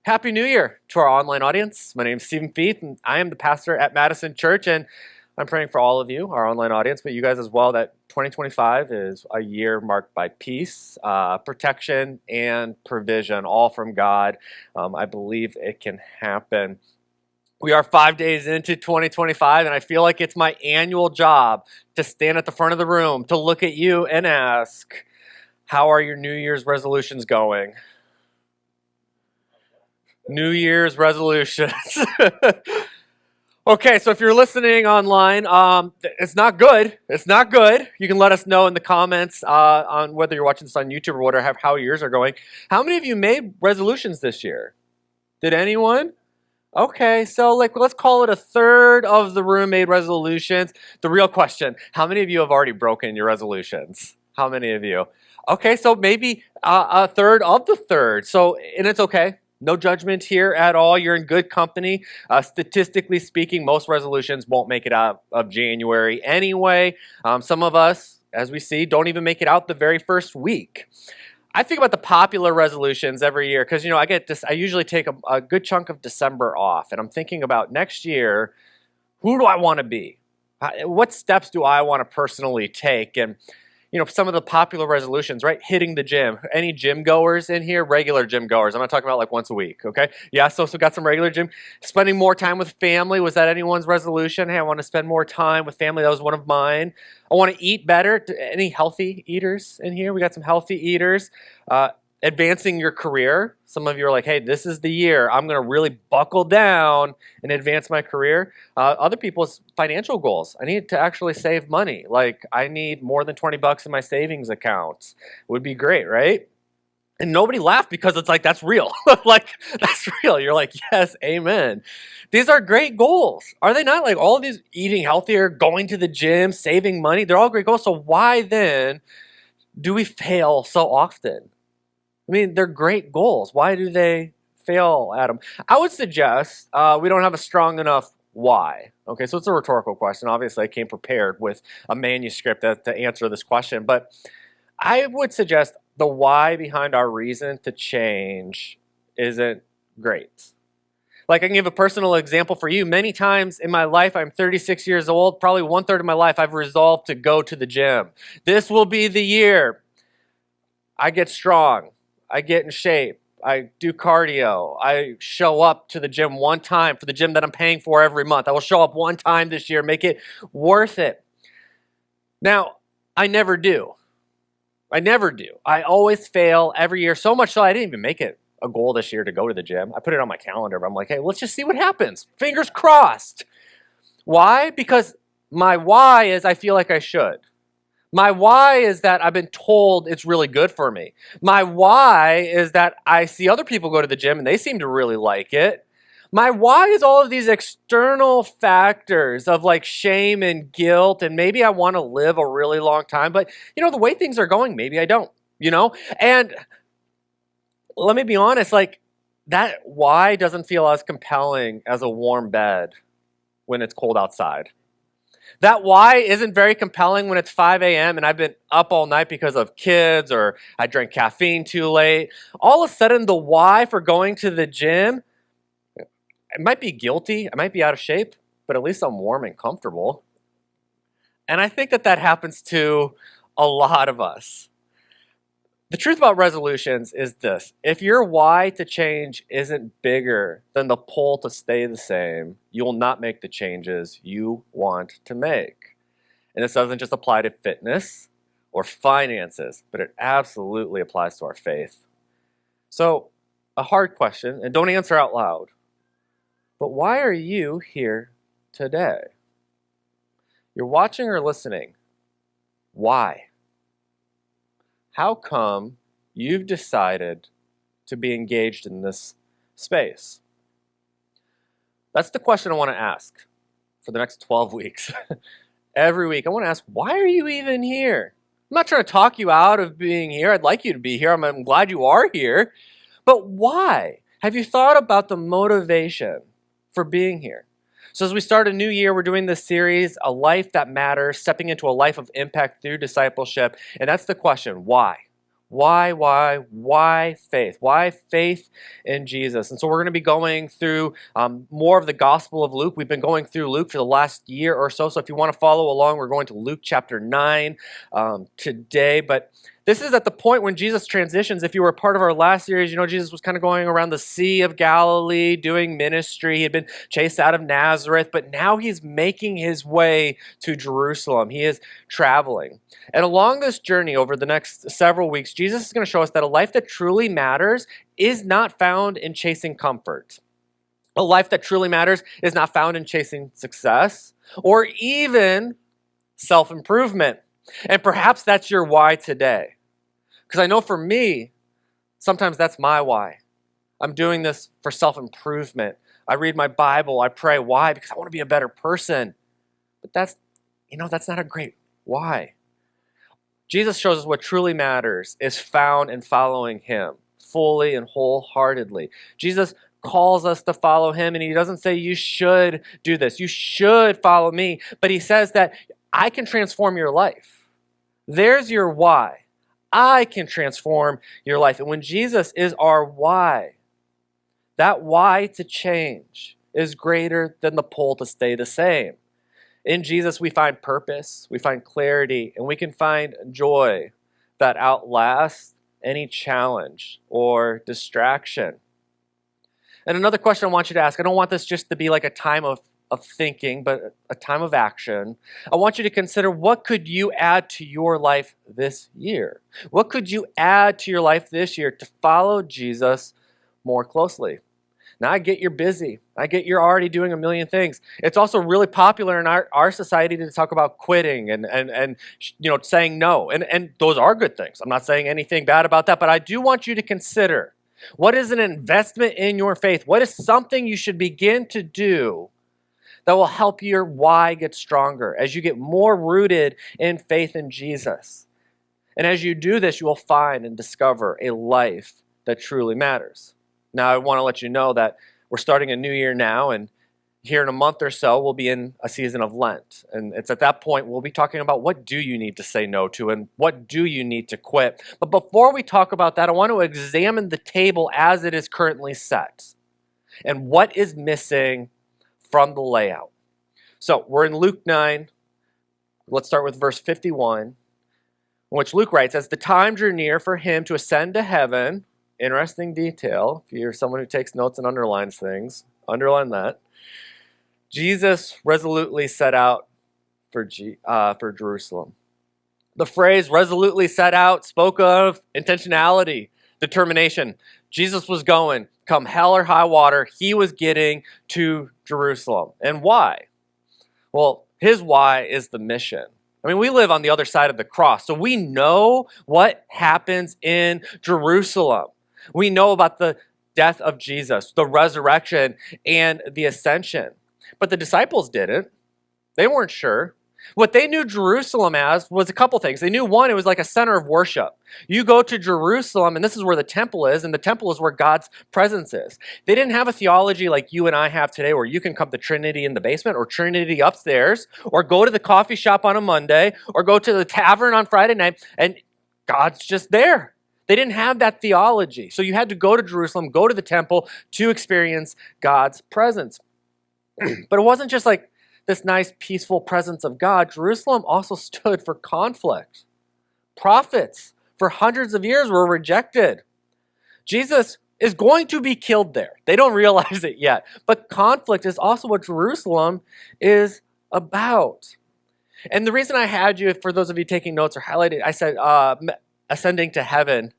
Happy New Year to our online audience. My name is Feith, and I am the pastor at Madison Church, and I'm praying for all of you, our online audience, but you guys as well, that 2025 is a year marked by peace, protection, and provision, all from God. I believe it can happen. We are 5 days into 2025, and I feel like it's my annual job to stand at the front of the room, to look at you and ask, how are your New Year's resolutions going? New Year's resolutions. Okay, so if you're listening online, it's not good. It's not good. You can let us know in the comments on whether you're watching this on YouTube or whatever, how yours are going. How many of you made resolutions this year? Did anyone? Okay, so let's call it a third of the room made resolutions. The real question, how many of you have already broken your resolutions? How many of you? Okay, so maybe a third of the third. So, and it's okay. No judgment here at all. You're in good company. Statistically speaking, most resolutions won't make it out of January anyway. Some of us, as we see, don't even make it out the very first week. I think about the popular resolutions every year because, I usually take a good chunk of December off, and I'm thinking about next year, who do I want to be? What steps do I want to personally take? And some of the popular resolutions, right? Hitting the gym. Any gym goers in here? Regular gym goers. I'm not talking about once a week, okay? Yeah, so got some regular gym. Spending more time with family. Was that anyone's resolution? Hey, I want to spend more time with family. That was one of mine. I want to eat better. Any healthy eaters in here? We got some healthy eaters. Advancing your career. Some of you are like, hey, this is the year. I'm going to really buckle down and advance my career. Other people's financial goals. I need to actually save money. I need more than $20 in my savings account. Would be great, right? And nobody laughed because it's that's real. That's real. You're like, yes, amen. These are great goals. Are they not? All of these, eating healthier, going to the gym, saving money, they're all great goals. So why then do we fail so often? They're great goals. Why do they fail at them? I would suggest we don't have a strong enough why. Okay, so it's a rhetorical question. Obviously, I came prepared with a manuscript to answer this question, but I would suggest the why behind our reason to change isn't great. I can give a personal example for you. Many times in my life, I'm 36 years old, probably 1/3 of my life, I've resolved to go to the gym. This will be the year I get strong. I get in shape. I do cardio. I show up to the gym one time for the gym that I'm paying for every month. I will show up one time this year, make it worth it. Now, I never do. I always fail every year, so much so I didn't even make it a goal this year to go to the gym. I put it on my calendar, but I'm like, hey, let's just see what happens. Fingers crossed. Why? Because my why is I feel like I should. My why is that I've been told it's really good for me. My why is that I see other people go to the gym and they seem to really like it. My why is all of these external factors of shame and guilt, and maybe I want to live a really long time, but the way things are going, maybe I don't, And let me be honest, that why doesn't feel as compelling as a warm bed when it's cold outside. That why isn't very compelling when it's 5 a.m. and I've been up all night because of kids or I drank caffeine too late. All of a sudden, the why for going to the gym, it might be guilty, I might be out of shape, but at least I'm warm and comfortable. And I think that happens to a lot of us. The truth about resolutions is this. If your why to change isn't bigger than the pull to stay the same, you will not make the changes you want to make. And this doesn't just apply to fitness or finances, but it absolutely applies to our faith. So, a hard question, and don't answer out loud, but why are you here today? You're watching or listening. Why? How come you've decided to be engaged in this space? That's the question I want to ask for the next 12 weeks. Every week, I want to ask, why are you even here? I'm not trying to talk you out of being here. I'd like you to be here. I'm glad you are here. But why? Have you thought about the motivation for being here? So as we start a new year, we're doing this series, A Life That Matters, stepping into a life of impact through discipleship. And that's the question, why? Why faith? Why faith in Jesus? And so we're going to be going through more of the Gospel of Luke. We've been going through Luke for the last year or so. So if you want to follow along, we're going to Luke chapter 9 today. But this is at the point when Jesus transitions. If you were part of our last series, you know Jesus was kind of going around the Sea of Galilee doing ministry. He had been chased out of Nazareth, but now he's making his way to Jerusalem. He is traveling. And along this journey over the next several weeks, Jesus is going to show us that a life that truly matters is not found in chasing comfort. A life that truly matters is not found in chasing success or even self-improvement. And perhaps that's your why today. Because I know for me, sometimes that's my why. I'm doing this for self-improvement. I read my Bible, I pray. Why? Because I want to be a better person. But that's not a great why. Jesus shows us what truly matters is found in following him fully and wholeheartedly. Jesus calls us to follow him, and he doesn't say you should do this. You should follow me. But he says that I can transform your life. There's your why. I can transform your life. And when Jesus is our why, that why to change is greater than the pull to stay the same. In Jesus, we find purpose, we find clarity, and we can find joy that outlasts any challenge or distraction. And another question I want you to ask, I don't want this just to be like a time of thinking, but a time of action. I want you to consider, what could you add to your life this year? What could you add to your life this year to follow Jesus more closely? Now, I get you're busy. I get you're already doing a million things. It's also really popular in our society to talk about quitting and saying no. And those are good things. I'm not saying anything bad about that, but I do want you to consider, what is an investment in your faith? What is something you should begin to do that will help your why get stronger as you get more rooted in faith in Jesus? And as you do this, you will find and discover a life that truly matters. Now, I want to let you know that we're starting a new year now, and here in a month or so, we'll be in a season of Lent. And it's at that point we'll be talking about, what do you need to say no to and what do you need to quit? But before we talk about that, I want to examine the table as it is currently set and what is missing from the layout. So we're in Luke 9. Let's start with verse 51, in which Luke writes, as the time drew near for him to ascend to heaven, interesting detail, if you're someone who takes notes and underlines things, underline that, Jesus resolutely set out for Jerusalem. The phrase resolutely set out spoke of intentionality, determination. Jesus was going, come hell or high water, he was getting to Jerusalem. And why? Well, his why is the mission. I mean, we live on the other side of the cross, so we know what happens in Jerusalem. We know about the death of Jesus, the resurrection, and the ascension. But the disciples didn't. They weren't sure. What they knew Jerusalem as was a couple things. They knew, one, it was like a center of worship. You go to Jerusalem, and this is where the temple is, and the temple is where God's presence is. They didn't have a theology like you and I have today, where you can come to Trinity in the basement, or Trinity upstairs, or go to the coffee shop on a Monday, or go to the tavern on Friday night, and God's just there. They didn't have that theology. So you had to go to Jerusalem, go to the temple to experience God's presence. But it wasn't just like this nice, peaceful presence of God. Jerusalem also stood for conflict. Prophets for hundreds of years were rejected. Jesus is going to be killed there. They don't realize it yet. But conflict is also what Jerusalem is about. And the reason I had you, for those of you taking notes or highlighted, I said ascending to heaven.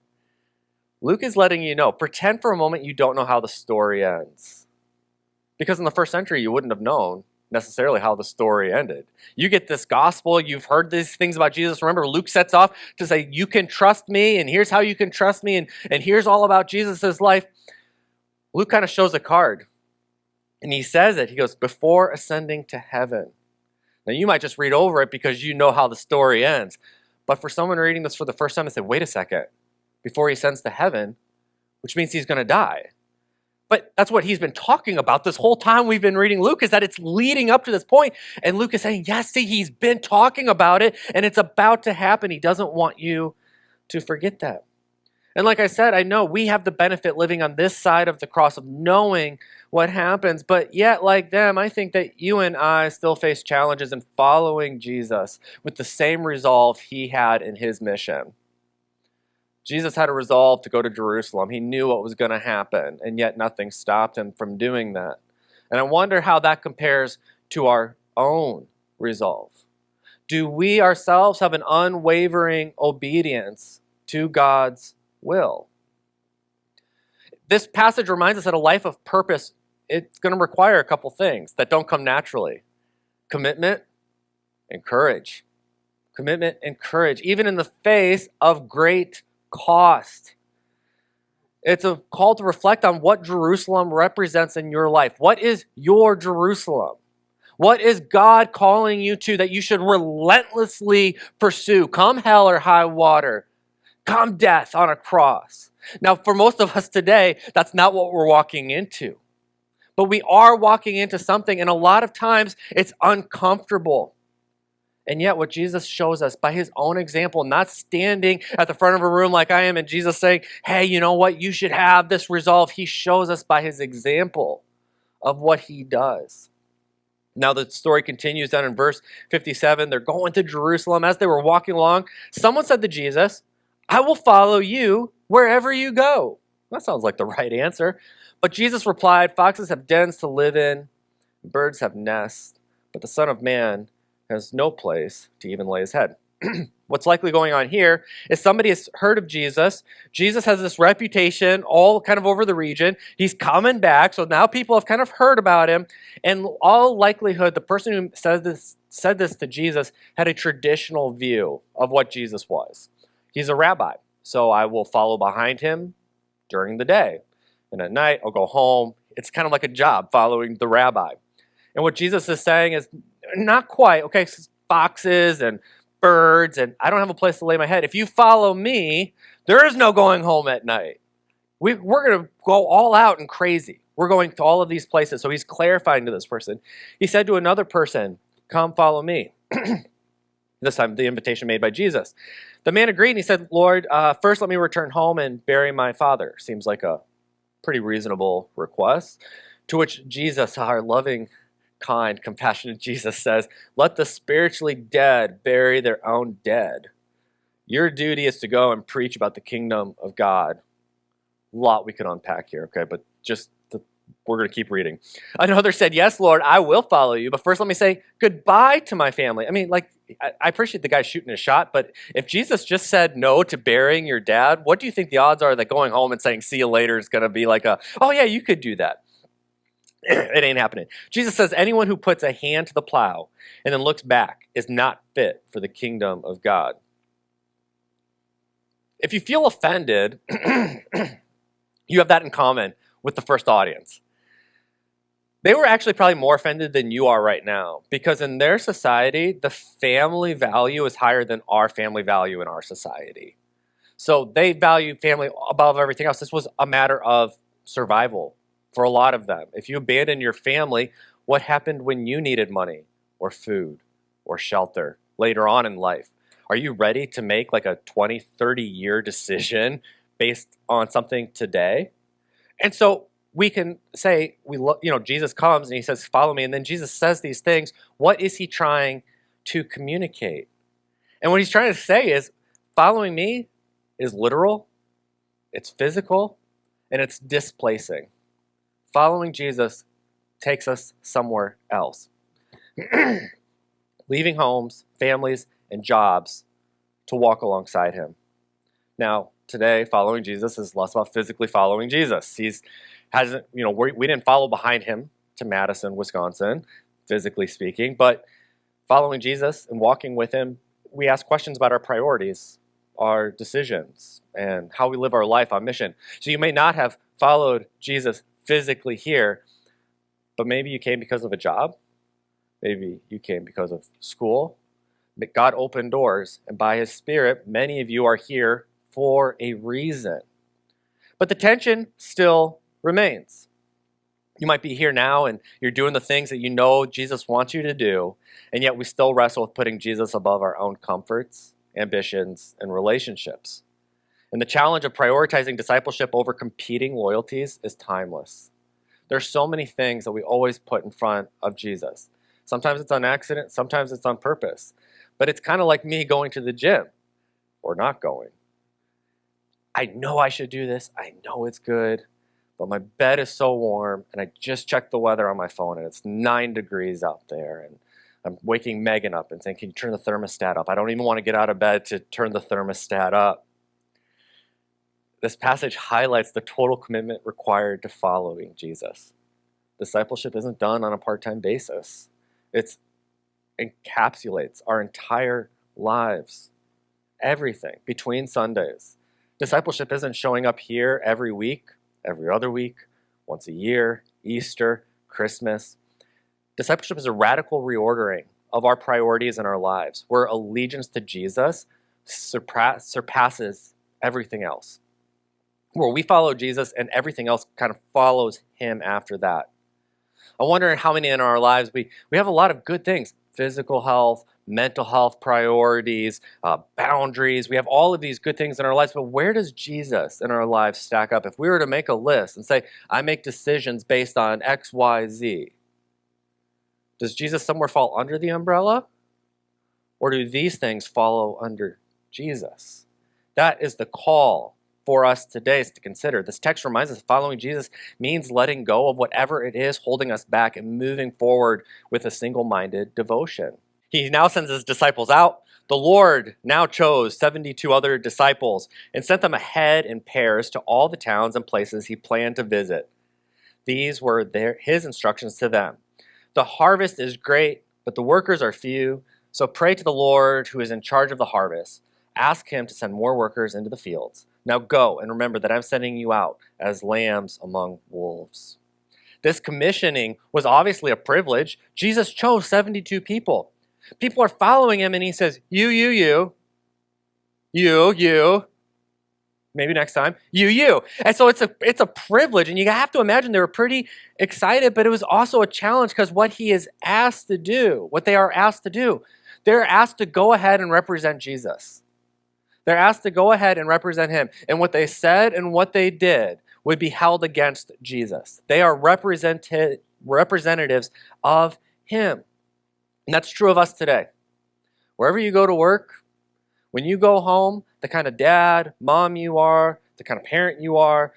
Luke is letting you know, pretend for a moment you don't know how the story ends. Because in the first century, you wouldn't have known necessarily how the story ended. You get this gospel, you've heard these things about Jesus. Remember, Luke sets off to say, you can trust me, and here's how you can trust me, and here's all about Jesus' life. Luke kind of shows a card, and he says it. He goes, before ascending to heaven. Now, you might just read over it because you know how the story ends. But for someone reading this for the first time, they say, wait a second, before he ascends to heaven, which means he's going to die. But that's what he's been talking about this whole time we've been reading Luke, is that it's leading up to this point. And Luke is saying, yes, see, he's been talking about it, and it's about to happen. He doesn't want you to forget that. And like I said, I know we have the benefit living on this side of the cross of knowing what happens. But yet, like them, I think that you and I still face challenges in following Jesus with the same resolve he had in his mission. Jesus had a resolve to go to Jerusalem. He knew what was going to happen, and yet nothing stopped him from doing that. And I wonder how that compares to our own resolve. Do we ourselves have an unwavering obedience to God's will? This passage reminds us that a life of purpose, it's going to require a couple things that don't come naturally. Commitment and courage. Commitment and courage, even in the face of great cost. It's a call to reflect on what Jerusalem represents in your life. What is your Jerusalem? What is God calling you to that you should relentlessly pursue? Come hell or high water. Come death on a cross. Now, for most of us today, that's not what we're walking into. But we are walking into something, and a lot of times it's uncomfortable. And yet what Jesus shows us by his own example, not standing at the front of a room like I am and Jesus saying, hey, you know what, you should have this resolve. He shows us by his example of what he does. Now the story continues down in verse 57. They're going to Jerusalem. As they were walking along, someone said to Jesus, I will follow you wherever you go. That sounds like the right answer. But Jesus replied, foxes have dens to live in, birds have nests, but the Son of Man has no place to even lay his head. What's likely going on here is somebody has heard of Jesus. Jesus has this reputation all kind of over the region. He's coming back, so now people have kind of heard about him. And all likelihood, the person who said this to Jesus had a traditional view of what Jesus was. He's a rabbi, so I will follow behind him during the day. And at night, I'll go home. It's kind of like a job following the rabbi. And what Jesus is saying is, not quite. Okay, foxes and birds, and I don't have a place to lay my head. If you follow me, there is no going home at night. We're going to go all out and crazy. We're going to all of these places. So he's clarifying to this person. He said to another person, come follow me. This time, the invitation made by Jesus. The man agreed, and he said, Lord, first let me return home and bury my father. Seems like a pretty reasonable request. To which Jesus, our loving, kind, compassionate Jesus says, let the spiritually dead bury their own dead. Your duty is to go and preach about the kingdom of God. A lot we could unpack here, okay, but we're going to keep reading. Another said, yes, Lord, I will follow you, but first let me say goodbye to my family. I mean, I appreciate the guy shooting a shot, but if Jesus just said no to burying your dad, what do you think the odds are that going home and saying see you later is going to be like oh yeah, you could do that? It ain't happening. Jesus says anyone who puts a hand to the plow and then looks back is not fit for the kingdom of God. If you feel offended, you have that in common with the first audience. They were actually probably more offended than you are right now, because in their society, the family value is higher than our family value in our society. So they value family above everything else. This was a matter of survival for a lot of them. If you abandon your family, what happened when you needed money or food or shelter later on in life? Are you ready to make like a 20, 30-year decision based on something today? And so we can say, Jesus comes and he says, follow me. And then Jesus says these things. What is he trying to communicate? And what he's trying to say is, following me is literal, it's physical, and it's displacing. Following Jesus takes us somewhere else. Leaving homes, families, and jobs to walk alongside him. Now, today, following Jesus is less about physically following Jesus. We didn't follow behind him to Madison, Wisconsin, physically speaking, but following Jesus and walking with him, we ask questions about our priorities, our decisions, and how we live our life on mission. So you may not have followed Jesus physically here, but maybe you came because of a job. Maybe you came because of school. But God opened doors, and by his Spirit, many of you are here for a reason. But the tension still remains. You might be here now and you're doing the things that you know Jesus wants you to do, and yet we still wrestle with putting Jesus above our own comforts, ambitions, and relationships. And the challenge of prioritizing discipleship over competing loyalties is timeless. There's so many things that we always put in front of Jesus. Sometimes it's on accident, sometimes it's on purpose. But it's kind of like me going to the gym or not going. I know I should do this. I know it's good. But my bed is so warm, and I just checked the weather on my phone, and it's 9 degrees out there. And I'm waking Megan up and saying, can you turn the thermostat up? I don't even want to get out of bed to turn the thermostat up. This passage highlights the total commitment required to following Jesus. Discipleship isn't done on a part-time basis. It encapsulates our entire lives, everything between Sundays. Discipleship isn't showing up here every week, every other week, once a year, Easter, Christmas. Discipleship is a radical reordering of our priorities in our lives, where allegiance to Jesus surpasses everything else. Where we follow Jesus and everything else kind of follows him after that. I'm wondering how many in our lives we have a lot of good things, physical health, mental health priorities, boundaries. We have all of these good things in our lives, but where does Jesus in our lives stack up? If we were to make a list and say, I make decisions based on X, Y, Z, does Jesus somewhere fall under the umbrella? Or do these things follow under Jesus? That is the call for us today is to consider. This text reminds us following Jesus means letting go of whatever it is holding us back and moving forward with a single-minded devotion. He now sends his disciples out. The Lord now chose 72 other disciples and sent them ahead in pairs to all the towns and places he planned to visit. These were his instructions to them. The harvest is great, but the workers are few. So pray to the Lord who is in charge of the harvest. Ask him to send more workers into the fields. Now go and remember that I'm sending you out as lambs among wolves. This commissioning was obviously a privilege. Jesus chose 72 people. People are following him and he says, you, maybe next time, you. And so it's a privilege, and you have to imagine they were pretty excited, but it was also a challenge because what he is asked to do, what they are asked to do, they're asked to go ahead and represent Jesus. They're asked to go ahead and represent him. And what they said and what they did would be held against Jesus. They are representatives of him. And that's true of us today. Wherever you go to work, when you go home, the kind of dad, mom you are, the kind of parent you are,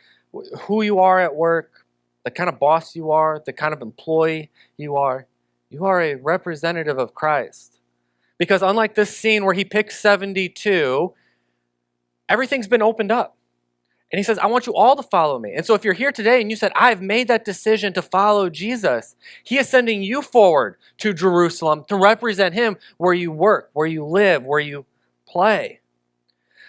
who you are at work, the kind of boss you are, the kind of employee you are a representative of Christ. Because unlike this scene where he picks 72, everything's been opened up. And he says, I want you all to follow me. And so if you're here today and you said, I've made that decision to follow Jesus, he is sending you forward to Jerusalem to represent him where you work, where you live, where you play.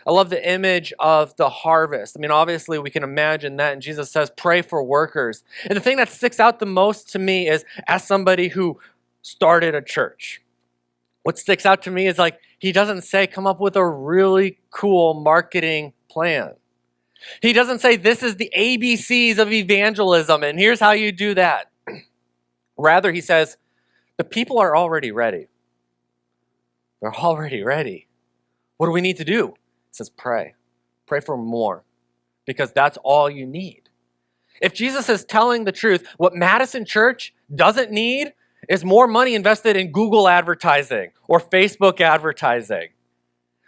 I love the image of the harvest. I mean, obviously we can imagine that. And Jesus says, pray for workers. And the thing that sticks out the most to me is as somebody who started a church. What sticks out to me is like, he doesn't say, come up with a really cool marketing plan. He doesn't say, this is the ABCs of evangelism, and here's how you do that. Rather, he says, the people are already ready. They're already ready. What do we need to do? He says, pray. Pray for more, because that's all you need. If Jesus is telling the truth, what Madison Church doesn't need is more money invested in Google advertising or Facebook advertising.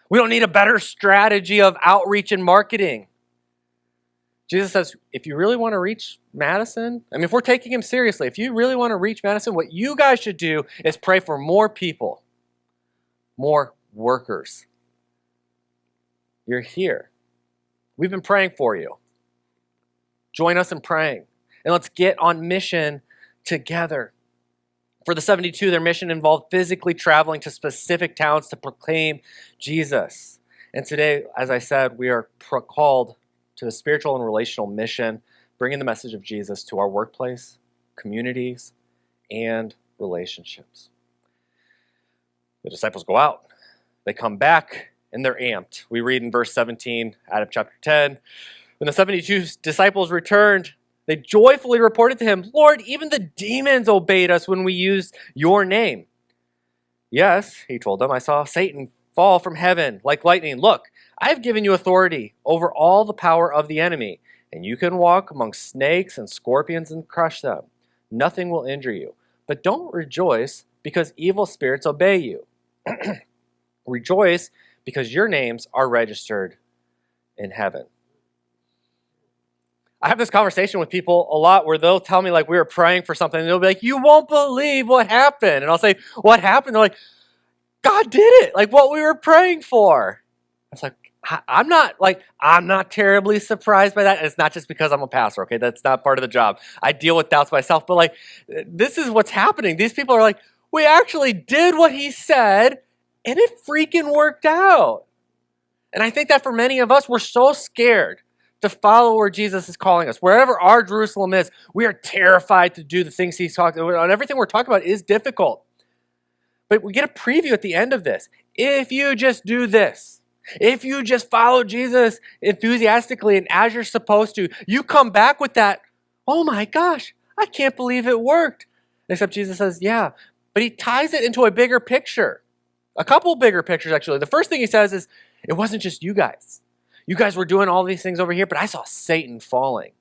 We don't need a better strategy of outreach and marketing. Jesus says, if you really want to reach Madison, if we're taking him seriously, if you really want to reach Madison, what you guys should do is pray for more people, more workers. You're here. We've been praying for you. Join us in praying, and let's get on mission together. For the 72, their mission involved physically traveling to specific towns to proclaim Jesus. And today, as I said, we are called to a spiritual and relational mission, bringing the message of Jesus to our workplace, communities, and relationships. The disciples go out. They come back, and they're amped. We read in verse 17 out of chapter 10, when the 72 disciples returned, they joyfully reported to him, Lord, even the demons obeyed us when we used your name. Yes, he told them, I saw Satan fall from heaven like lightning. Look, I have given you authority over all the power of the enemy, and you can walk among snakes and scorpions and crush them. Nothing will injure you. But don't rejoice because evil spirits obey you. Rejoice because your names are registered in heaven. I have this conversation with people a lot where they'll tell me like we were praying for something and they'll be like, you won't believe what happened. And I'll say, what happened? They're like, God did it. Like what we were praying for. It's like, I'm not terribly surprised by that. And it's not just because I'm a pastor, okay? That's not part of the job. I deal with doubts myself, but like, this is what's happening. These people are like, we actually did what he said and it freaking worked out. And I think that for many of us, we're so scared to follow where Jesus is calling us. Wherever our Jerusalem is, we are terrified to do the things he's talking about. And everything we're talking about is difficult. But we get a preview at the end of this. If you just do this, if you just follow Jesus enthusiastically and as you're supposed to, you come back with that, oh my gosh, I can't believe it worked. Except Jesus says, yeah, but he ties it into a bigger picture. A couple bigger pictures, actually. The first thing he says is, it wasn't just you guys. You guys were doing all these things over here, but I saw Satan falling.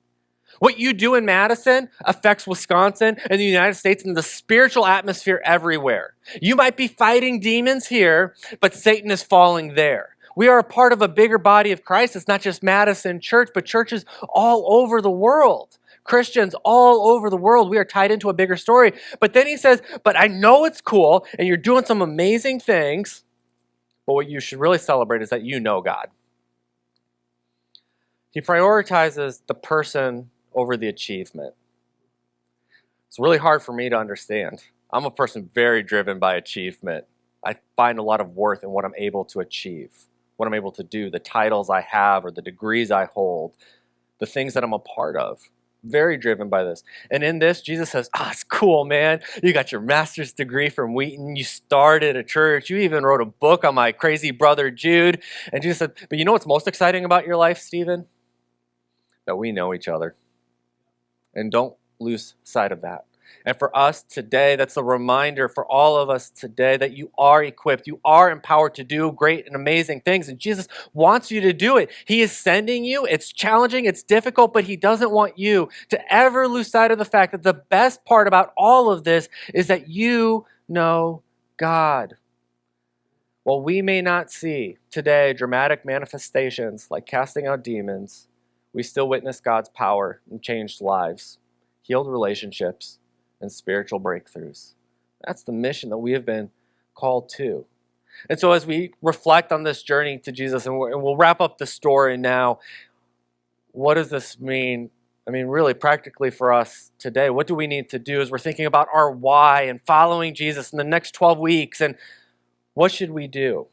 What you do in Madison affects Wisconsin and the United States and the spiritual atmosphere everywhere. You might be fighting demons here, but Satan is falling there. We are a part of a bigger body of Christ. It's not just Madison Church, but churches all over the world. Christians all over the world. We are tied into a bigger story. But then he says, but I know it's cool and you're doing some amazing things, but what you should really celebrate is that you know God. He prioritizes the person over the achievement. It's really hard for me to understand. I'm a person very driven by achievement. I find a lot of worth in what I'm able to achieve, what I'm able to do, the titles I have or the degrees I hold, the things that I'm a part of. Very driven by this. And in this, Jesus says, it's cool, man. You got your master's degree from Wheaton. You started a church. You even wrote a book on my crazy brother, Jude. And Jesus said, but you know what's most exciting about your life, Stephen? That we know each other. And don't lose sight of that. And for us today, that's a reminder for all of us today that you are equipped, you are empowered to do great and amazing things. And Jesus wants you to do it. He is sending you. It's challenging, it's difficult, but he doesn't want you to ever lose sight of the fact that the best part about all of this is that you know God. While we may not see today dramatic manifestations like casting out demons, we still witness God's power and changed lives, healed relationships, and spiritual breakthroughs. That's the mission that we have been called to. And so as we reflect on this journey to Jesus, and we'll wrap up the story now, what does this mean? I mean, really practically for us today, what do we need to do as we're thinking about our why and following Jesus in the next 12 weeks? And what should we do?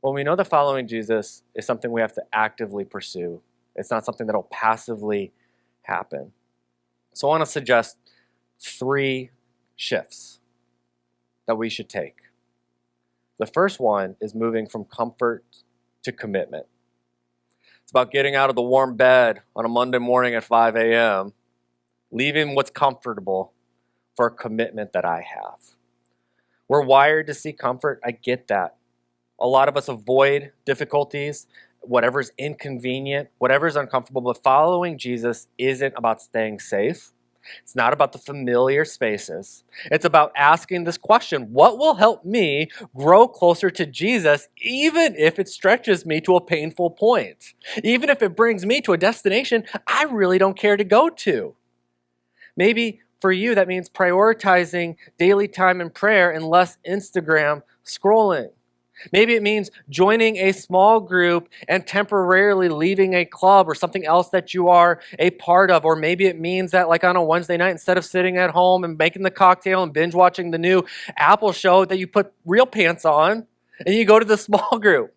Well, we know that following Jesus is something we have to actively pursue. It's not something that will passively happen. So I want to suggest 3 shifts that we should take. The first one is moving from comfort to commitment. It's about getting out of the warm bed on a Monday morning at 5 a.m., leaving what's comfortable for a commitment that I have. We're wired to seek comfort. I get that. A lot of us avoid difficulties, whatever's inconvenient, whatever's uncomfortable, but following Jesus isn't about staying safe. It's not about the familiar spaces. It's about asking this question, what will help me grow closer to Jesus, even if it stretches me to a painful point? Even if it brings me to a destination I really don't care to go to? Maybe for you, that means prioritizing daily time in prayer and less Instagram scrolling. Maybe it means joining a small group and temporarily leaving a club or something else that you are a part of. Or maybe it means that like on a Wednesday night, instead of sitting at home and making the cocktail and binge watching the new Apple show, that you put real pants on and you go to the small group.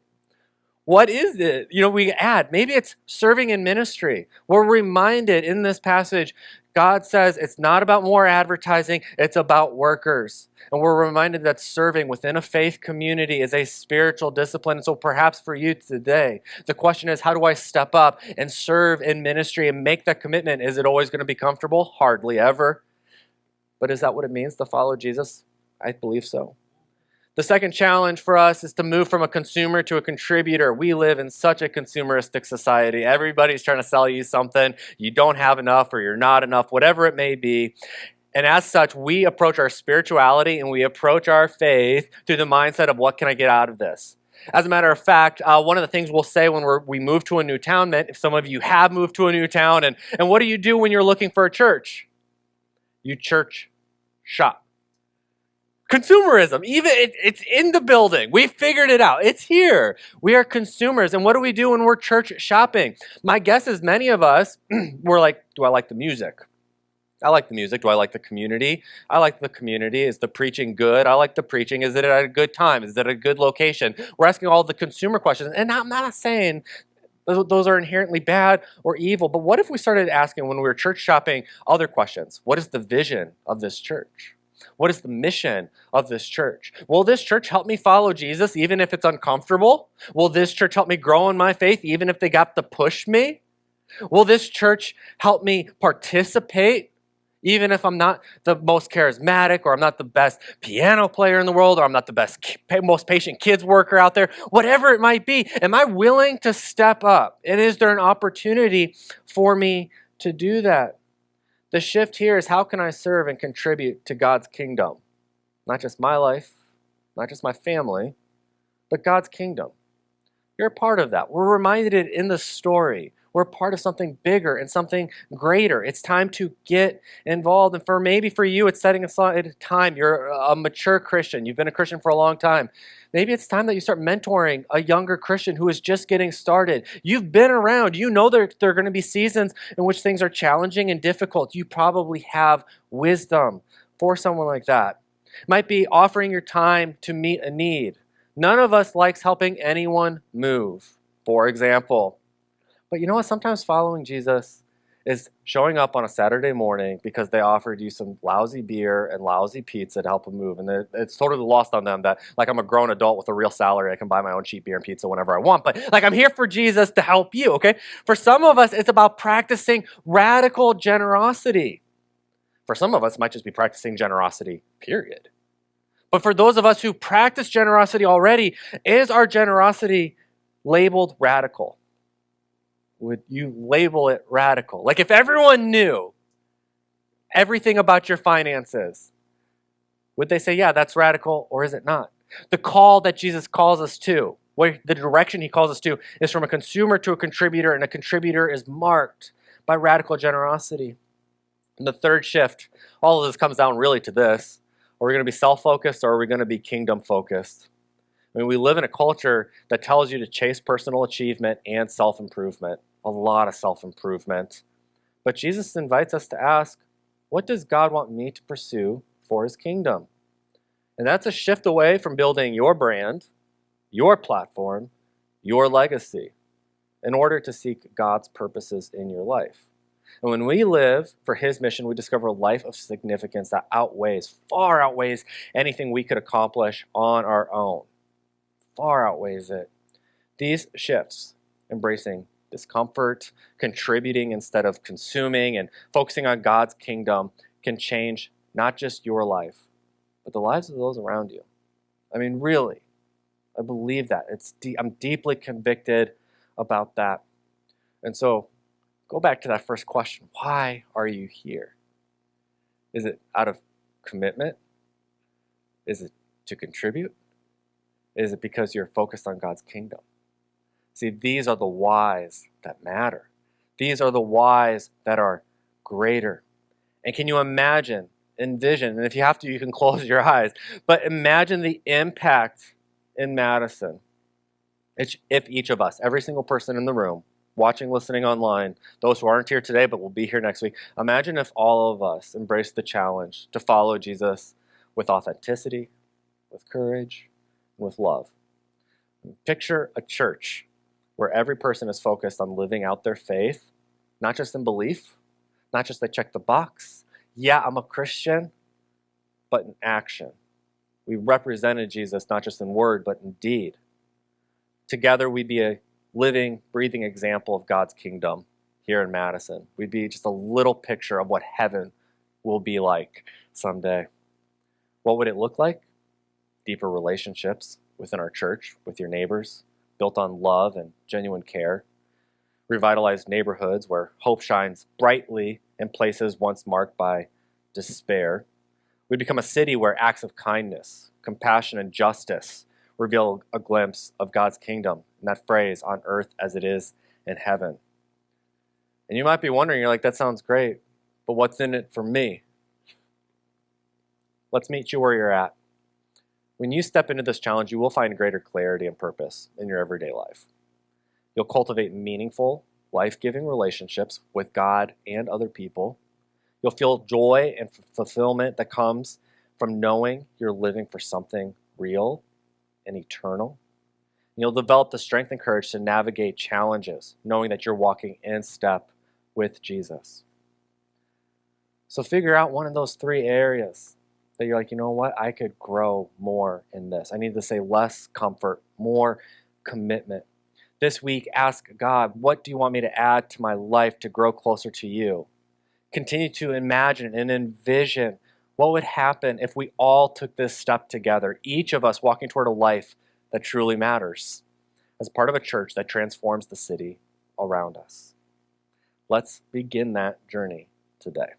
What is it? We add, maybe it's serving in ministry. We're reminded in this passage, God says it's not about more advertising, it's about workers. And we're reminded that serving within a faith community is a spiritual discipline. And so perhaps for you today, the question is, how do I step up and serve in ministry and make that commitment? Is it always going to be comfortable? Hardly ever. But is that what it means to follow Jesus? I believe so. The second challenge for us is to move from a consumer to a contributor. We live in such a consumeristic society. Everybody's trying to sell you something. You don't have enough or you're not enough, whatever it may be. And as such, we approach our spirituality and we approach our faith through the mindset of what can I get out of this? As a matter of fact, one of the things we'll say when we move to a new town, if some of you have moved to a new town, and what do you do when you're looking for a church? You church shop. Consumerism, even it's in the building. We figured it out. It's here. We are consumers. And what do we do when we're church shopping? My guess is many of us, we're like, do I like the music? I like the music. Do I like the community? I like the community. Is the preaching good? I like the preaching. Is it at a good time? Is it a good location? We're asking all the consumer questions. And I'm not saying those are inherently bad or evil. But what if we started asking when we were church shopping other questions? What is the vision of this church? What is the mission of this church? Will this church help me follow Jesus even if it's uncomfortable? Will this church help me grow in my faith even if they got to push me? Will this church help me participate even if I'm not the most charismatic or I'm not the best piano player in the world or I'm not the best, most patient kids worker out there? Whatever it might be, am I willing to step up? And is there an opportunity for me to do that? The shift here is how can I serve and contribute to God's kingdom? Not just my life, not just my family, but God's kingdom. You're a part of that. We're reminded it in the story. We're part of something bigger and something greater. It's time to get involved. And maybe for you, it's setting aside time. You're a mature Christian. You've been a Christian for a long time. Maybe it's time that you start mentoring a younger Christian who is just getting started. You've been around. You know there are going to be seasons in which things are challenging and difficult. You probably have wisdom for someone like that. It might be offering your time to meet a need. None of us likes helping anyone move, for example. But you know what? Sometimes following Jesus is showing up on a Saturday morning because they offered you some lousy beer and lousy pizza to help them move. And it's totally lost on them that, like, I'm a grown adult with a real salary. I can buy my own cheap beer and pizza whenever I want. But, like, I'm here for Jesus to help you, okay? For some of us, it's about practicing radical generosity. For some of us, it might just be practicing generosity, period. But for those of us who practice generosity already, is our generosity labeled radical? Would you label it radical? Like if everyone knew everything about your finances, would they say, yeah, that's radical, or is it not? The call that Jesus calls us to, the direction he calls us to, is from a consumer to a contributor, and a contributor is marked by radical generosity. And the third shift, all of this comes down really to this. Are we going to be self-focused or are we going to be kingdom-focused? I mean, we live in a culture that tells you to chase personal achievement and self-improvement. A lot of self-improvement. But Jesus invites us to ask, what does God want me to pursue for his kingdom? And that's a shift away from building your brand, your platform, your legacy, in order to seek God's purposes in your life. And when we live for his mission, we discover a life of significance that far outweighs anything we could accomplish on our own. Far outweighs it. These shifts, embracing discomfort, contributing instead of consuming, and focusing on God's kingdom, can change not just your life, but the lives of those around you. I mean, really, I believe that. I'm deeply convicted about that. And so, go back to that first question. Why are you here? Is it out of commitment? Is it to contribute? Is it because you're focused on God's kingdom? See, these are the whys that matter. These are the whys that are greater. And can you envision, and if you have to, you can close your eyes, but imagine the impact in Madison if each of us, every single person in the room, watching, listening online, those who aren't here today but will be here next week, imagine if all of us embraced the challenge to follow Jesus with authenticity, with courage, and with love. Picture a church where every person is focused on living out their faith, not just in belief, not just they check the box. Yeah, I'm a Christian, but in action. We represented Jesus not just in word, but in deed. Together, we'd be a living, breathing example of God's kingdom here in Madison. We'd be just a little picture of what heaven will be like someday. What would it look like? deeper relationships within our church, with your neighbors, built on love and genuine care. Revitalized neighborhoods where hope shines brightly in places once marked by despair. We'd become a city where acts of kindness, compassion, and justice reveal a glimpse of God's kingdom, and that phrase, on earth as it is in heaven. And you might be wondering, you're like, that sounds great, but what's in it for me? Let's meet you where you're at. When you step into this challenge, you will find greater clarity and purpose in your everyday life. You'll cultivate meaningful, life-giving relationships with God and other people. You'll feel joy and fulfillment that comes from knowing you're living for something real and eternal. And you'll develop the strength and courage to navigate challenges, knowing that you're walking in step with Jesus. So figure out one of those three areas that you're like, you know what, I could grow more in this. I need to say less comfort, more commitment. This week, ask God, what do you want me to add to my life to grow closer to you? Continue to imagine and envision what would happen if we all took this step together, each of us walking toward a life that truly matters, as part of a church that transforms the city around us. Let's begin that journey today.